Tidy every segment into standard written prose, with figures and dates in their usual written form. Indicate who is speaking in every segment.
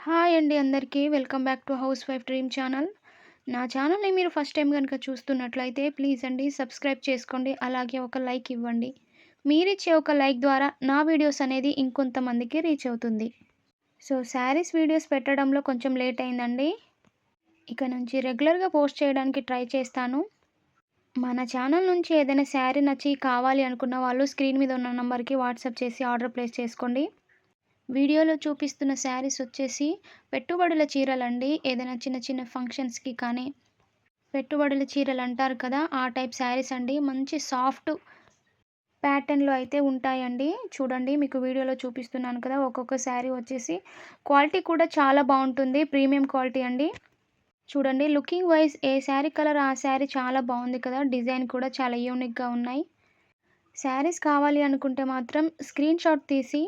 Speaker 1: Hi అండి అందరికీ. Welcome back to house wife dream channel. నా ఛానల్‌ని మీరు ఫస్ట్ టైమ్ గనుక చూస్తున్నట్లయితే ప్లీజ్ అండి సబ్స్క్రైబ్ చేసుకోండి. అలాగే ఒక లైక్ ఇవ్వండి. మీరిచ్చే ఒక లైక్ ద్వారా నా వీడియోస్ అనేది ఇంకొంతమందికి రీచ్ అవుతుంది. సో, శారీస్ వీడియోస్ పెట్టడంలో కొంచెం లేట్ అయిందండి. ఇక నుంచి రెగ్యులర్‌గా పోస్ట్ చేయడానికి ట్రై చేస్తాను. మన ఛానల్ నుంచి ఏదైనా శారీ నచ్చి కావాలి అనుకున్న వాళ్ళు స్క్రీన్ మీద ఉన్న నంబర్‌కి వాట్సాప్ చేసి ఆర్డర్ ప్లేస్ చేసుకోండి. వీడియోలో చూపిస్తున్న శారీస్ వచ్చేసి పెట్టుబడుల చీరలండి. ఏదైనా చిన్న చిన్న ఫంక్షన్స్‌కి కానీ, పెట్టుబడుల చీరలు అంటారు కదా! ఆ టైప్ శారీస్ అండి. మంచి సాఫ్ట్ ప్యాటర్న్‌లో అయితే ఉంటాయండి. చూడండి మీకు వీడియోలో చూపిస్తున్నాను కదా! ఒక్కొక్క శారీ వచ్చేసి క్వాలిటీ కూడా చాలా బావుంటుంది. ప్రీమియం క్వాలిటీ అండి. చూడండి లుకింగ్ వైస్ ఏ శారీ కలర్ ఆ శారీ చాలా బావుంది కదా! డిజైన్ కూడా చాలా యూనిక్‌గా ఉన్నాయి. శారీస్ కావాలి అనుకుంటే మాత్రం స్క్రీన్‌షాట్ తీసి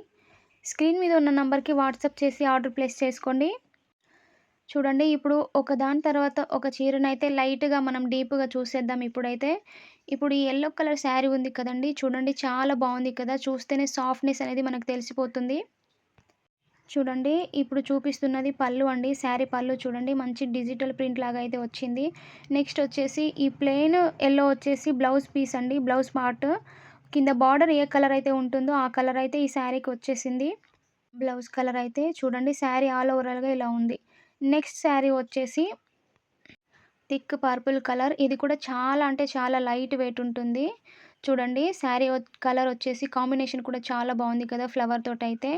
Speaker 1: స్క్రీన్ మీద ఉన్న నంబర్‌కి వాట్సాప్ చేసి ఆర్డర్ ప్లేస్ చేసుకోండి. చూడండి ఇప్పుడు ఒక దాని తర్వాత ఒక చీరనైతే లైట్‌గా మనం డీప్‌గా చూసేద్దాం ఇప్పుడైతే. ఇప్పుడు ఈ యెల్లో కలర్ శారీ ఉంది కదండీ! చూడండి చాలా బావుంది కదా! చూస్తేనే సాఫ్ట్‌నెస్ అనేది మనకు తెలిసిపోతుంది. చూడండి ఇప్పుడు చూపిస్తున్నది పళ్ళు అండి. శారీ పళ్ళు చూడండి మంచి డిజిటల్ ప్రింట్ లాగా అయితే వచ్చింది. నెక్స్ట్ వచ్చేసి ఈ ప్లెయిన్ యెల్లో వచ్చేసి బ్లౌజ్ పీస్ అండి. Blouse part. కింద బార్డర్ ఏ కలర్ అయితే ఉంటుందో ఆ కలర్ అయితే ఈ శారీకి వచ్చేసింది. బ్లౌజ్ కలర్ అయితే చూడండి శారీ ఆల్ ఓవరాల్‌గా ఇలా ఉంది. నెక్స్ట్ శారీ వచ్చేసి థిక్ పర్పుల్ కలర్. ఇది కూడా చాలా అంటే చాలా లైట్ వెయిట్ ఉంటుంది. చూడండి శారీ కలర్ వచ్చేసి కాంబినేషన్ కూడా చాలా బావుంది కదా! ఫ్లవర్ తోటైతే.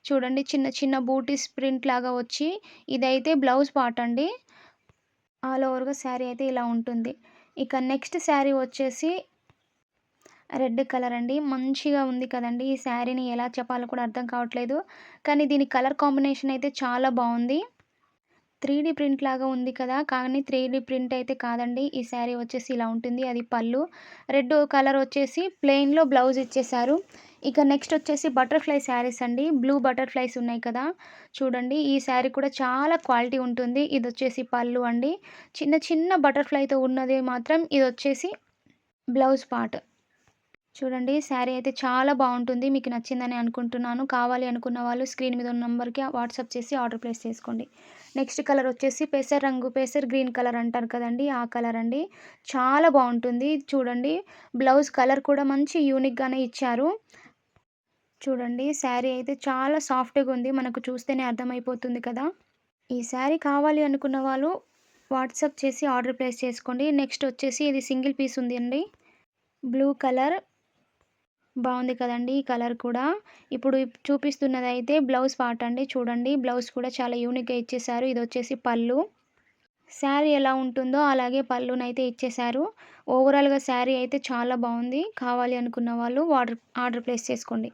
Speaker 1: చూడండి చిన్న చిన్న బూటీస్ ప్రింట్ లాగా వచ్చి ఇదైతే బ్లౌజ్ పార్ట్ అండి. ఆల్ ఓవర్‌గా శారీ అయితే ఇలా ఉంటుంది. ఇక నెక్స్ట్ శారీ వచ్చేసి రెడ్ కలర్ అండి. మంచిగా ఉంది కదండీ! ఈ శారీని ఎలా చెప్పాలో కూడా అర్థం కావట్లేదు. కానీ దీని కలర్ కాంబినేషన్ అయితే చాలా బావుంది. 3డీ ప్రింట్ లాగా ఉంది కదా! కానీ 3డీ ప్రింట్ అయితే కాదండి. ఈ శారీ వచ్చేసి ఇలా ఉంటుంది. అది పళ్ళు. రెడ్ కలర్ వచ్చేసి ప్లెయిన్‌లో బ్లౌజ్ ఇచ్చేశారు. ఇక నెక్స్ట్ వచ్చేసి బటర్‌ఫ్లై శారీస్ అండి. బ్లూ బటర్‌ఫ్లైస్ ఉన్నాయి కదా! చూడండి ఈ శారీ కూడా చాలా క్వాలిటీ ఉంటుంది. ఇదొచ్చేసి పళ్ళు అండి. చిన్న చిన్న బటర్‌ఫ్లైతో ఉన్నది మాత్రం ఇదొచ్చేసి బ్లౌజ్ పార్ట్. చూడండి శారీ అయితే చాలా బావుంటుంది. మీకు నచ్చిందని అనుకుంటున్నాను. కావాలి అనుకున్న వాళ్ళు స్క్రీన్ మీద ఉన్న నంబర్‌కి వాట్సాప్ చేసి ఆర్డర్ ప్లేస్ చేసుకోండి. నెక్స్ట్ కలర్ వచ్చేసి పెసర రంగు, పెసర్ గ్రీన్ కలర్ అంటారు కదండీ! ఆ కలర్ అండి. చాలా బావుంటుంది. చూడండి బ్లౌజ్ కలర్ కూడా మంచి యూనిక్‌గానే ఇచ్చారు. చూడండి శారీ అయితే చాలా సాఫ్ట్‌గా ఉంది. మనకు చూస్తేనే అర్థమైపోతుంది కదా! ఈ శారీ కావాలి అనుకున్న వాళ్ళు వాట్సాప్ చేసి ఆర్డర్ ప్లేస్ చేసుకోండి. నెక్స్ట్ వచ్చేసి ఇది సింగిల్ పీస్ ఉంది అండి. బ్లూ కలర్ బావుంది కదండీ! ఈ కలర్ కూడా. ఇప్పుడు చూపిస్తున్నదైతే బ్లౌజ్ పార్ట్ అండి. చూడండి బ్లౌజ్ కూడా చాలా యూనిక్‌గా ఇచ్చేశారు. ఇదొచ్చేసి పళ్ళు. శారీ ఎలా ఉంటుందో అలాగే పళ్ళునైతే ఇచ్చేశారు. ఓవరాల్‌గా శారీ అయితే చాలా బావుంది. కావాలి అనుకున్న వాళ్ళు ఆర్డర్ ప్లేస్ చేసుకోండి.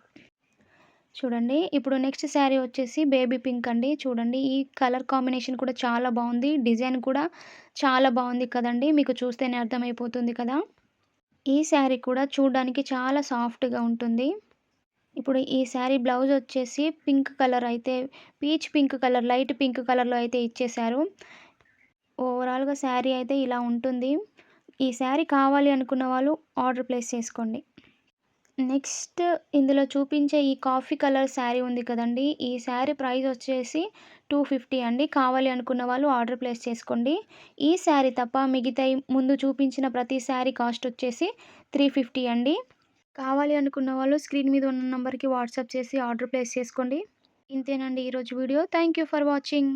Speaker 1: చూడండి ఇప్పుడు నెక్స్ట్ శారీ వచ్చేసి బేబీ పింక్ అండి. చూడండి ఈ కలర్ కాంబినేషన్ కూడా చాలా బావుంది. డిజైన్ కూడా చాలా బావుంది కదండీ! మీకు చూస్తేనే అర్థమైపోతుంది కదా! ఈ శారీ కూడా చూడ్డానికి చాలా సాఫ్ట్‌గా ఉంటుంది. ఇప్పుడు ఈ శారీ బ్లౌజ్ వచ్చేసి పింక్ కలర్ అయితే peach pink colour, light pink కలర్‌లో అయితే ఇచ్చేశారు. ఓవరాల్‌గా శారీ అయితే ఇలా ఉంటుంది. ఈ శారీ కావాలి అనుకున్న వాళ్ళు ఆర్డర్ ప్లేస్ చేసుకోండి. నెక్స్ట్ ఇందులో చూపించే ఈ కాఫీ కలర్ శారీ ఉంది కదండీ! ఈ శారీ ప్రైస్ వచ్చేసి 250 అండి. కావాలి అనుకున్న వాళ్ళు ఆర్డర్ ప్లేస్ చేసుకోండి. ఈ శారీ తప్ప మిగతాయి ముందు చూపించిన ప్రతి శారీ కాస్ట్ వచ్చేసి 350 అండి. కావాలి అనుకున్న వాళ్ళు స్క్రీన్ మీద ఉన్న నంబర్‌కి వాట్సాప్ చేసి ఆర్డర్ ప్లేస్ చేసుకోండి. ఇంతేనండి ఈరోజు video. Thank you for watching.